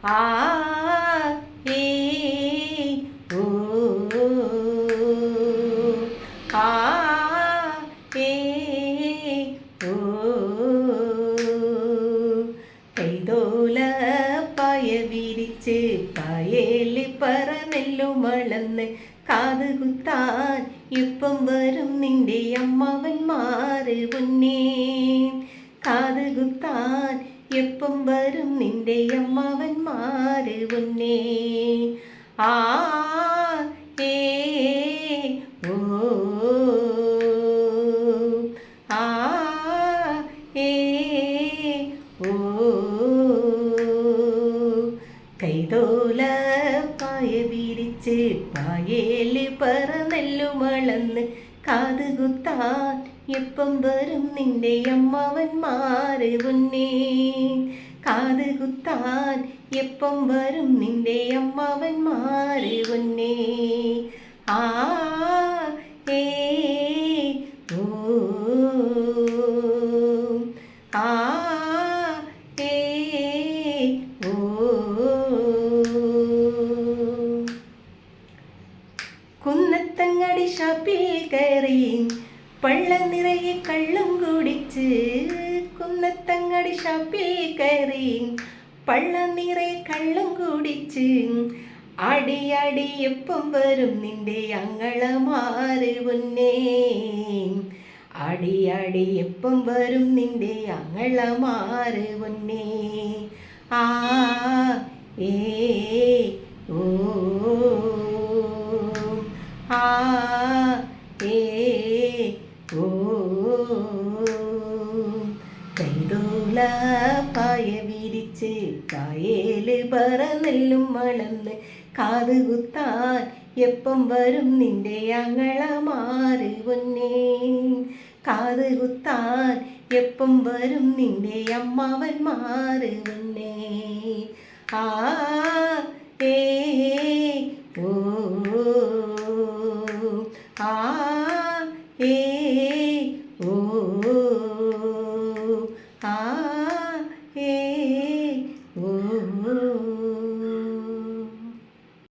ആ ഏ ഓ ആ ഏ ഓ കൈതോല പായ വിരിച്ച് പായേലി പറന്നെല്ലുമളന്ന് കാതുകുത്താൻ ഇപ്പം വരും നിന്റെ അമ്മാവന്മാര് പൊന്നേ കാതുകുത്താൻ എപ്പം വരും നിന്റെ അമ്മാവന്മാര് പൊന്നേ ആ ഏ ഓ ആ ഏ ഓ കൈതോല പായ വിരിച്ച് പായേലി പറന്നെല്ലുമളന്ന് കാതുകുത്താൻ എപ്പം വരും നിന്റെ അമ്മാവന്മാര് പൊന്നേ കാതുകുത്താൻ എപ്പം വരും നിന്റെ അമ്മാവന്മാര് പൊന്നേ ആ ഏ ഓ ആ ഏ ഓ കുന്നത്തങ്ങടി ഷാപ്പിൽ കയറി പള്ള നിറയെ കള്ളും കുടിച്ച് കുന്നത്തങ്ങടി ഷാപ്പിൽ കയറി പള്ള നിറയെ കള്ളും കുടിച്ച് അടിയടി എപ്പം വരും നിന്റെ അങ്ങളമാര് പൊന്നേ അടിയടി എപ്പം വരും നിന്റെ അങ്ങളമാര് പൊന്നേ ആ ഏ ഓ ആ ഏ ഓ കൈതോല പായ വിരിച്ച് പായേല് പറന്നെല്ലും വളർന്ന് കാതുകുത്താൻ എപ്പം വരും നിന്റെ അങ്ങളമാര് പൊന്നേ കാതുകുത്താൻ എപ്പം വരും നിന്റെ അമ്മാവന്മാര് പൊന്നേ ആ ഏ